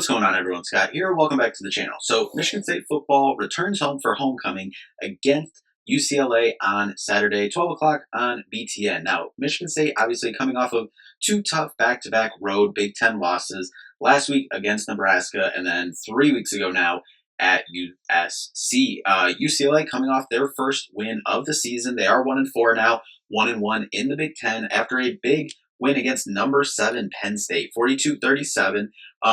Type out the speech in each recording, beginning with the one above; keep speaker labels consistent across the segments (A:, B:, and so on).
A: What's going on, everyone? Scott here. Welcome back to the channel. So, Michigan State football returns home for homecoming against UCLA on Saturday, 12 o'clock on BTN. Now, Michigan State obviously coming off of two tough back-to-back road Big Ten losses last week against Nebraska and then 3 weeks ago now at USC. UCLA coming off their first win of the season. They are 1-4 now, 1-1 in the Big Ten after a big win against number 7 Penn State, 42-37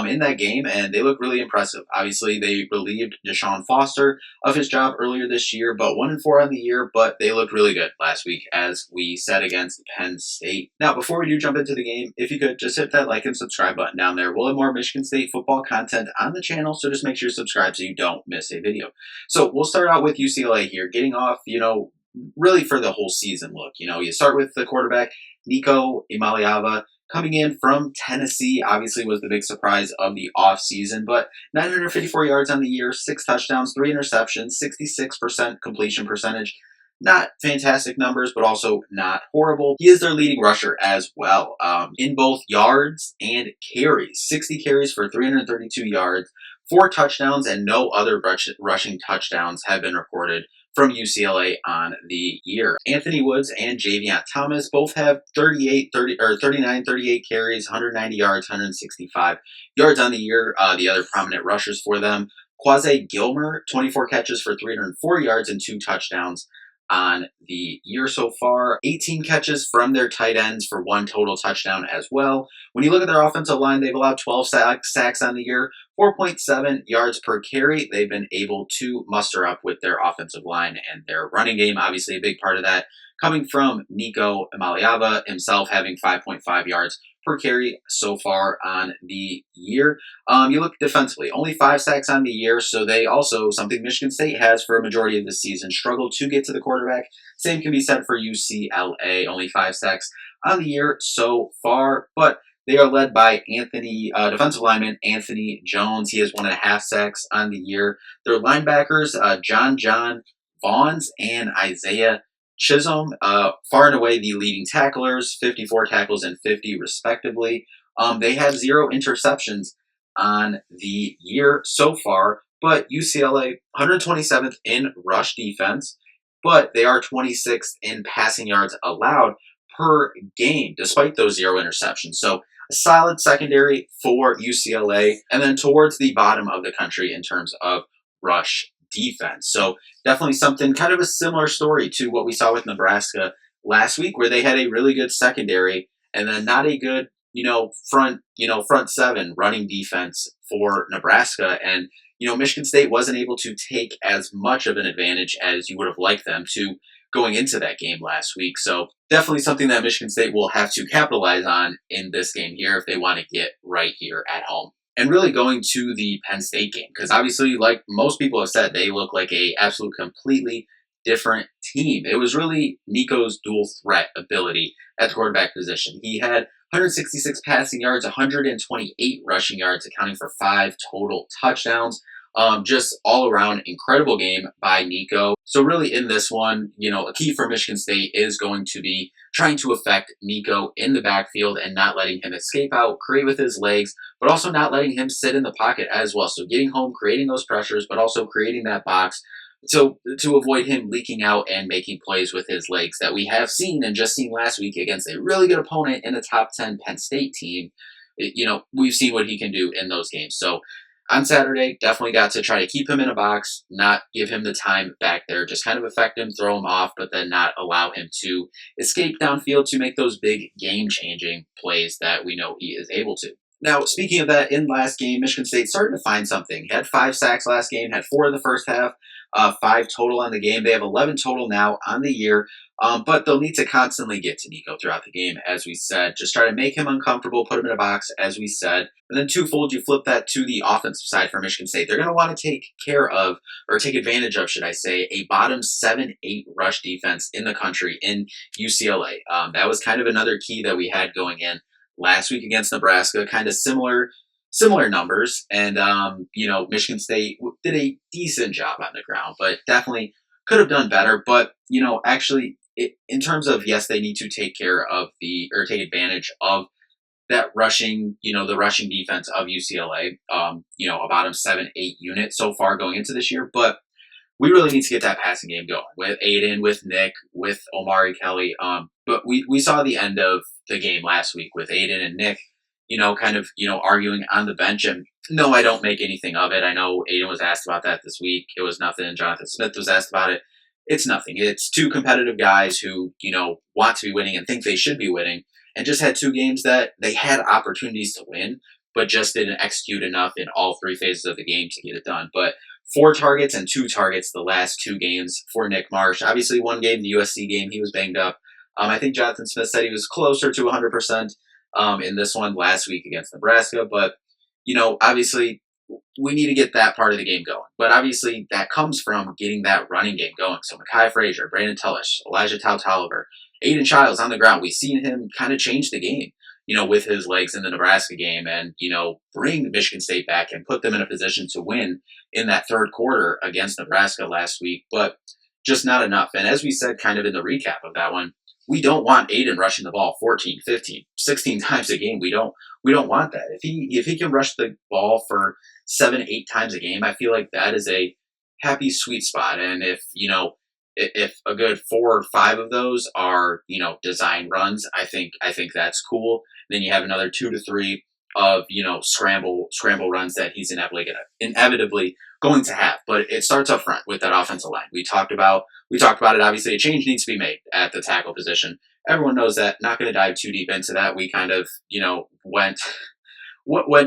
A: in that game, and they look really impressive. Obviously, they relieved Deshaun Foster of his job earlier this year, but 1-4 on the year, but they looked really good last week, as we said, against Penn State. Now, before we do jump into the game, if you could just hit that like and subscribe button down there. We'll have more Michigan State football content on the channel, so just make sure you subscribe so you don't miss a video. So we'll start out with UCLA here, getting off, really for the whole season look. You start with the quarterback, Nico Imaliava, coming in from Tennessee. Obviously was the big surprise of the offseason, but 954 yards on the year, 6 touchdowns, 3 interceptions, 66% completion percentage. Not fantastic numbers, but also not horrible. He is their leading rusher as well, in both yards and carries. 60 carries for 332 yards, 4 touchdowns, and no other rushing touchdowns have been recorded from UCLA on the year. Anthony Woods and Javion Thomas both have 38 carries, 190 yards, 165 yards on the year. The other prominent rushers for them, Quasi Gilmer, 24 catches for 304 yards and 2 touchdowns on the year so far. 18 catches from their tight ends for 1 total touchdown as well. When you look at their offensive line, they've allowed 12 sacks on the year, 4.7 yards per carry. They've been able to muster up with their offensive line and their running game. Obviously, a big part of that coming from Nico Imaliava himself, having 5.5 yards per carry so far on the year. You look defensively, only 5 sacks on the year, so they also, something Michigan State has for a majority of the season, struggled to get to the quarterback. Same can be said for UCLA, only 5 sacks on the year so far, but they are led by defensive lineman Anthony Jones. He has 1.5 sacks on the year. Their linebackers, John Vaughns and Isaiah Chisholm, far and away the leading tacklers, 54 tackles and 50 respectively. They have 0 interceptions on the year so far, but UCLA 127th in rush defense, but they are 26th in passing yards allowed per game, despite those 0 interceptions. So a solid secondary for UCLA, and then towards the bottom of the country in terms of rush defense. So definitely something, kind of a similar story to what we saw with Nebraska last week, where they had a really good secondary and then not a good, front 7 running defense for Nebraska. And, Michigan State wasn't able to take as much of an advantage as you would have liked them to going into that game last week. So definitely something that Michigan State will have to capitalize on in this game here if they want to get right here at home. And really going to the Penn State game, because obviously, like most people have said, they look like a absolute completely different team. It was really Nico's dual threat ability at the quarterback position. He had 166 passing yards, 128 rushing yards, accounting for 5 total touchdowns. Just all around incredible game by Nico. So really in this one, a key for Michigan State is going to be trying to affect Nico in the backfield and not letting him escape out, create with his legs, but also not letting him sit in the pocket as well. So getting home, creating those pressures, but also creating that box so to avoid him leaking out and making plays with his legs that we have seen and just seen last week against a really good opponent in the top 10 Penn State team. We've seen what he can do in those games. So on Saturday, definitely got to try to keep him in a box, not give him the time back there, just kind of affect him, throw him off, but then not allow him to escape downfield to make those big game-changing plays that we know he is able to. Now, speaking of that, in last game, Michigan State started to find something. He had 5 sacks last game, had 4 in the first half, 5 total on the game. They have 11 total now on the year, but they'll need to constantly get to Nico throughout the game, as we said. Just try to make him uncomfortable, put him in a box, as we said. And then twofold, you flip that to the offensive side for Michigan State. They're going to want to take care of, or take advantage of, should I say, a bottom 7-8 rush defense in the country in UCLA. That was kind of another key that we had going in last week against Nebraska, kind of similar numbers. And, Michigan State did a decent job on the ground, but definitely could have done better. But, actually, in terms of, yes, they need to take advantage of that rushing, the rushing defense of UCLA, a bottom 7-8 unit so far going into this year. But we really need to get that passing game going with Aiden, with Nick, with Omari Kelly. But we saw the end of the game last week with Aiden and Nick, kind of, arguing on the bench. And no, I don't make anything of it. I know Aiden was asked about that this week. It was nothing. Jonathan Smith was asked about it. It's nothing. It's two competitive guys who, want to be winning and think they should be winning, and just had two games that they had opportunities to win, but just didn't execute enough in all three phases of the game to get it done. But 4 targets and 2 targets the last 2 games for Nick Marsh. Obviously, one game, the USC game, he was banged up. I think Jonathan Smith said he was closer to 100% in this one last week against Nebraska. But, obviously, we need to get that part of the game going. But obviously, that comes from getting that running game going. So Mekhi Frazier, Brandon Tullish, Elijah Toliver, Aiden Childs on the ground. We've seen him kind of change the game, with his legs in the Nebraska game and, bring Michigan State back and put them in a position to win in that third quarter against Nebraska last week, but just not enough. And as we said kind of in the recap of that one, we don't want Aiden rushing the ball 14, 15, 16 times a game. We don't want that. If he can rush the ball for 7, 8 times a game, I feel like that is a happy sweet spot. And if a good 4 or 5 of those are, design runs, I think that's cool. Then you have another 2 to 3 of, scramble runs that he's inevitably going to have. But it starts up front with that offensive line. We talked about it. Obviously, a change needs to be made at the tackle position. Everyone knows that. Not going to dive too deep into that. We kind of, went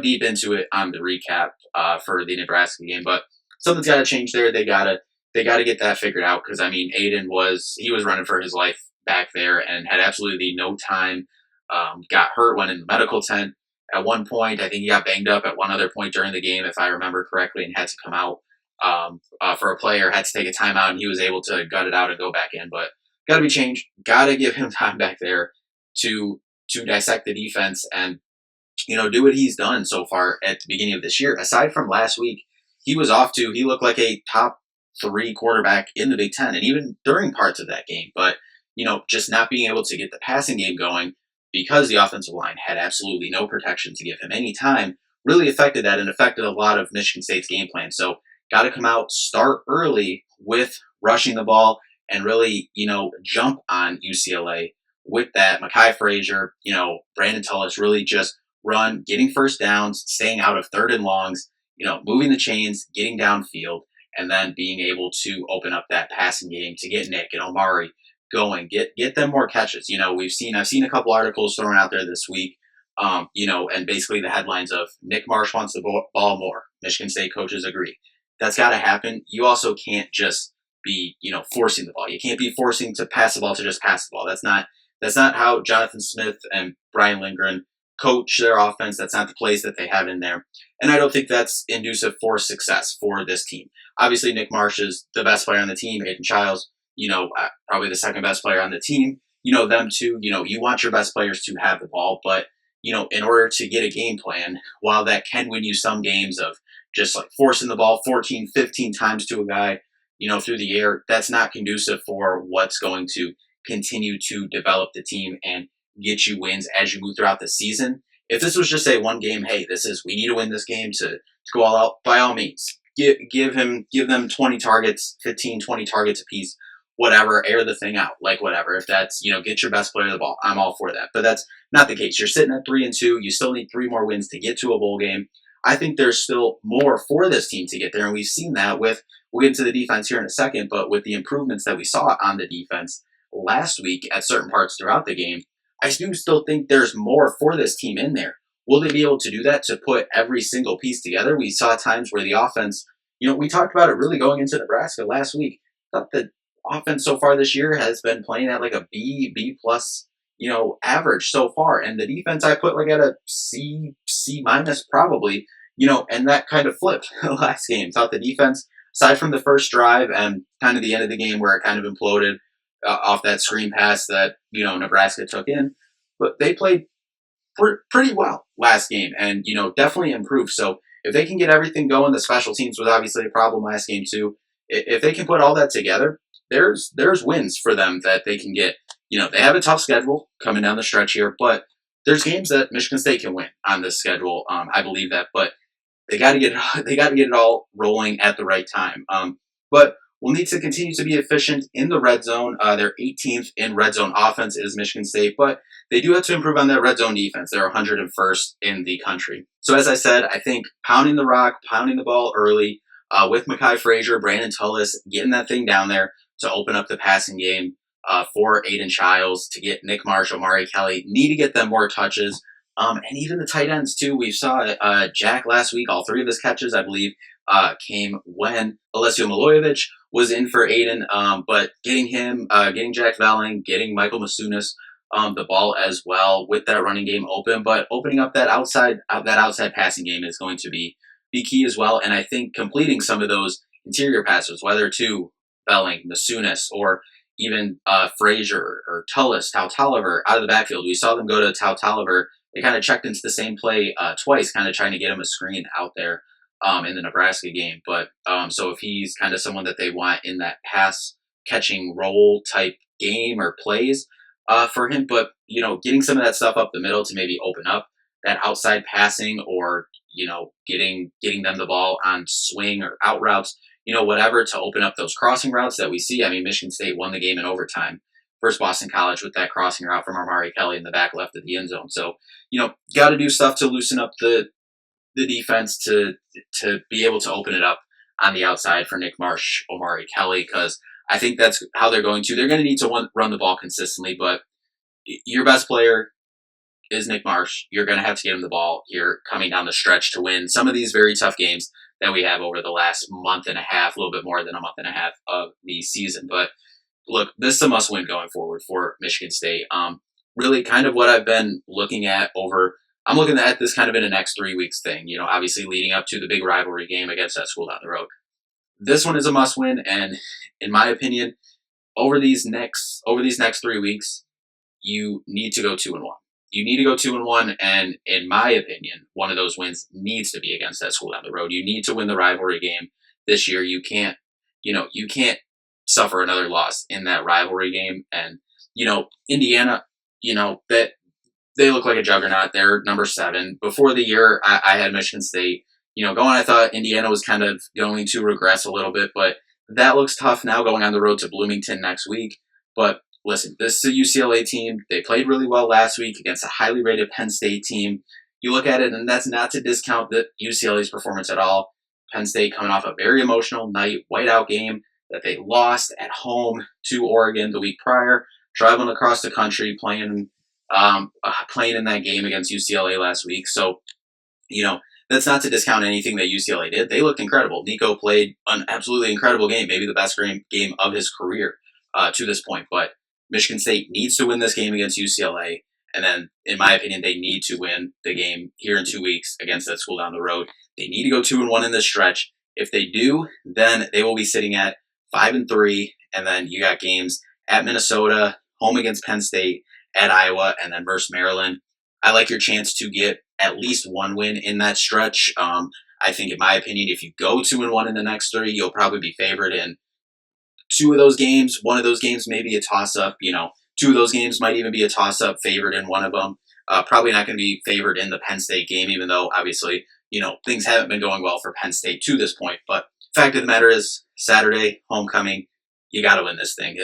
A: deep into it on the recap for the Nebraska game. But something's got to change there. They got to get that figured out because, Aiden was running for his life back there and had absolutely no time. Got hurt, went in the medical tent at one point. I think he got banged up at one other point during the game, if I remember correctly, and had to come out for a player, had to take a timeout, and he was able to gut it out and go back in. But got to be changed. Got to give him time back there to dissect the defense and, do what he's done so far at the beginning of this year. Aside from last week, he looked like a top 3 quarterback in the Big Ten, and even during parts of that game. But, just not being able to get the passing game going because the offensive line had absolutely no protection to give him any time really affected that and affected a lot of Michigan State's game plan. So got to come out, start early with rushing the ball and really, jump on UCLA with that. Mekhi Frazier, Brandon Tullis really just run, getting first downs, staying out of 3rd and longs, moving the chains, getting downfield, and then being able to open up that passing game to get Nick and Omari going, get them more catches. I've seen a couple articles thrown out there this week, and basically the headlines of Nick Marsh wants the ball more. Michigan State coaches agree. That's got to happen. You also can't just be, forcing the ball. You can't be forcing to pass the ball to just pass the ball. That's not how Jonathan Smith and Brian Lindgren coach their offense. That's not the plays that they have in there. And I don't think that's conducive for success for this team. Obviously, Nick Marsh is the best player on the team. Aiden Childs, probably the second best player on the team. Them two, you want your best players to have the ball, but, in order to get a game plan, while that can win you some games of just like forcing the ball 14, 15 times to a guy, through the air, that's not conducive for what's going to continue to develop the team and get you wins as you move throughout the season. If this was just a one game, hey, we need to win this game to go all out, by all means, give them 20 targets, 15, 20 targets apiece, whatever, air the thing out, like whatever. If that's, get your best player the ball, I'm all for that. But that's not the case. You're sitting at 3-2. You still need 3 more wins to get to a bowl game. I think there's still more for this team to get there. And we've seen that we'll get into the defense here in a second, but with the improvements that we saw on the defense last week at certain parts throughout the game, I do still think there's more for this team in there. Will they be able to do that to put every single piece together? We saw times where the offense, we talked about it really going into Nebraska last week. I thought the offense so far this year has been playing at like a B plus, average so far. And the defense I put like at a C minus probably, and that kind of flipped last game. Thought the defense, aside from the first drive and kind of the end of the game where it kind of imploded off that screen pass that, Nebraska took in, but they played pretty well last game and, definitely improved. So if they can get everything going, the special teams was obviously a problem last game too. If they can put all that together, there's wins for them that they can get. They have a tough schedule coming down the stretch here, but there's games that Michigan State can win on this schedule. I believe that, but they got to get they got to get it all rolling at the right time. But we'll need to continue to be efficient in the red zone. They're 18th in red zone offense is Michigan State, but they do have to improve on that red zone defense. They're 101st in the country. So as I said, I think pounding the rock, pounding the ball early with Mekhi Frazier, Brandon Tullis, getting that thing down there to open up the passing game for Aiden Childs, to get Nick Marsh, Omari Kelly, need to get them more touches. And even the tight ends, too. We saw Jack last week. All three of his catches, I believe, came when Alessio Milojevic was in for Aiden. But getting him, getting Jack Velling, getting Michael Masunis the ball as well with that running game open. But opening up that outside passing game is going to be key as well. And I think completing some of those interior passes, whether to Velling, Masunis, or even Frazier or Tullis, Toliver out of the backfield. We saw them go to Toliver. They kind of checked into the same play twice, kind of trying to get him a screen out there in the Nebraska game. But so if he's kind of someone that they want in that pass catching role type game or plays for him, but getting some of that stuff up the middle to maybe open up that outside passing, or getting them the ball on swing or out routes, whatever, to open up those crossing routes that we see. I mean, Michigan State won the game in overtime versus Boston College with that crossing route from Omari Kelly in the back left of the end zone. So, got to do stuff to loosen up the defense to be able to open it up on the outside for Nick Marsh, Omari Kelly, because I think that's how they're going to. They're going to need to run the ball consistently, but your best player is Nick Marsh. You're going to have to get him the ball here coming down the stretch to win some of these very tough games that we have over the last month and a half, a little bit more than a month and a half of the season. But look, this is a must-win going forward for Michigan State. Really kind of what I've been looking at I'm looking at this kind of in a next 3 weeks thing, obviously leading up to the big rivalry game against that school down the road. This one is a must-win, and in my opinion, over these next 3 weeks, you need to go 2-1. You need to go 2-1, and in my opinion, one of those wins needs to be against that school down the road. You need to win the rivalry game this year. You can't suffer another loss in that rivalry game. And Indiana, that they look like a juggernaut. They're number 7. Before the year, I had Michigan State, going. I thought Indiana was kind of going to regress a little bit, but that looks tough now going on the road to Bloomington next week. But listen, this is a UCLA team. They played really well last week against a highly rated Penn State team. You look at it, and that's not to discount UCLA's performance at all. Penn State coming off a very emotional night, whiteout game that they lost at home to Oregon the week prior, traveling across the country, playing in that game against UCLA last week. So, that's not to discount anything that UCLA did. They looked incredible. Nico played an absolutely incredible game, maybe the best game of his career to this point. But Michigan State needs to win this game against UCLA. And then, in my opinion, they need to win the game here in 2 weeks against that school down the road. They need to go 2-1 in this stretch. If they do, then they will be sitting at 5-3. And then you got games at Minnesota, home against Penn State, at Iowa, and then versus Maryland. I like your chance to get at least one win in that stretch. I think, in my opinion, if you go 2-1 in the next 3, you'll probably be favored in 2 of those games. One of those games may be a toss-up. 2 of those games might even be a toss-up, favored in one of them. Probably not going to be favored in the Penn State game, even though, obviously, things haven't been going well for Penn State to this point. But fact of the matter is, Saturday, homecoming, you got to win this thing.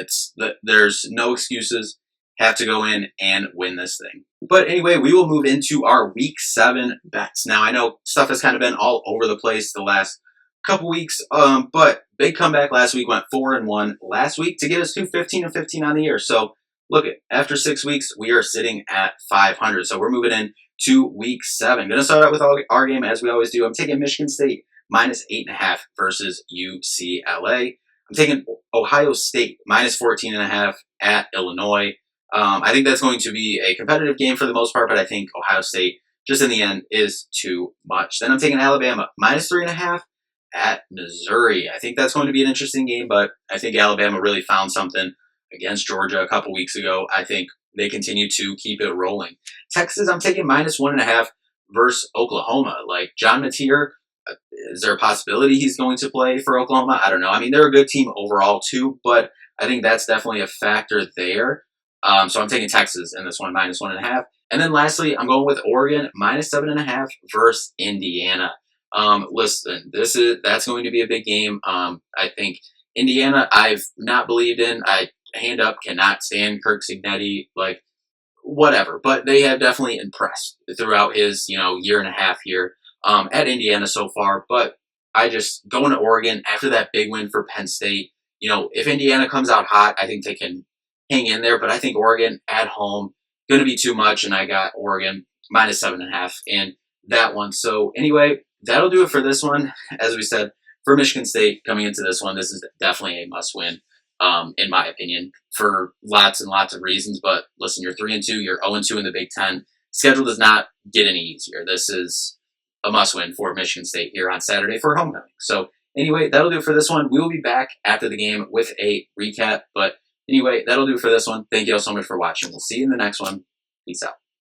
A: There's no excuses. Have to go in and win this thing. But anyway, we will move into our Week 7 bets. Now, I know stuff has kind of been all over the place the last couple weeks, but big comeback last week, went 4-1 last week to get us to 15-15 on the year. So look, after 6 weeks, we are sitting at 500. So we're moving in to Week 7. Going to start out with our game as we always do. I'm taking Michigan State minus 8.5 versus UCLA. I'm taking Ohio State minus 14.5 at Illinois. I think that's going to be a competitive game for the most part, but I think Ohio State, just in the end, is too much. Then I'm taking Alabama minus 3.5 at Missouri. I think that's going to be an interesting game, but I think Alabama really found something against Georgia a couple weeks ago. I think they continue to keep it rolling. Texas, I'm taking minus 1.5 versus Oklahoma. Like, John Mateer, is there a possibility he's going to play for Oklahoma? I don't know. I mean, they're a good team overall too, but I think that's definitely a factor there. So I'm taking Texas in this one, minus 1.5. And then lastly, I'm going with Oregon -7.5 versus Indiana. Listen, that's going to be a big game. I think Indiana, I've not believed in. I hand up cannot stand Kirk Cignetti. Like whatever, but they have definitely impressed throughout his year and a half here at Indiana so far. But I just going to Oregon after that big win for Penn State. If Indiana comes out hot, I think they can hang in there. But I think Oregon at home going to be too much, and I got Oregon -7.5 in that one. So anyway, that'll do it for this one. As we said, for Michigan State coming into this one, this is definitely a must win. In my opinion, for lots and lots of reasons. But listen, you're 3-2, you're 0-2 in the Big Ten. Schedule does not get any easier. This is a must-win for Michigan State here on Saturday for homecoming. So anyway, that'll do it for this one. We will be back after the game with a recap. But anyway, that'll do it for this one. Thank you all so much for watching. We'll see you in the next one. Peace out.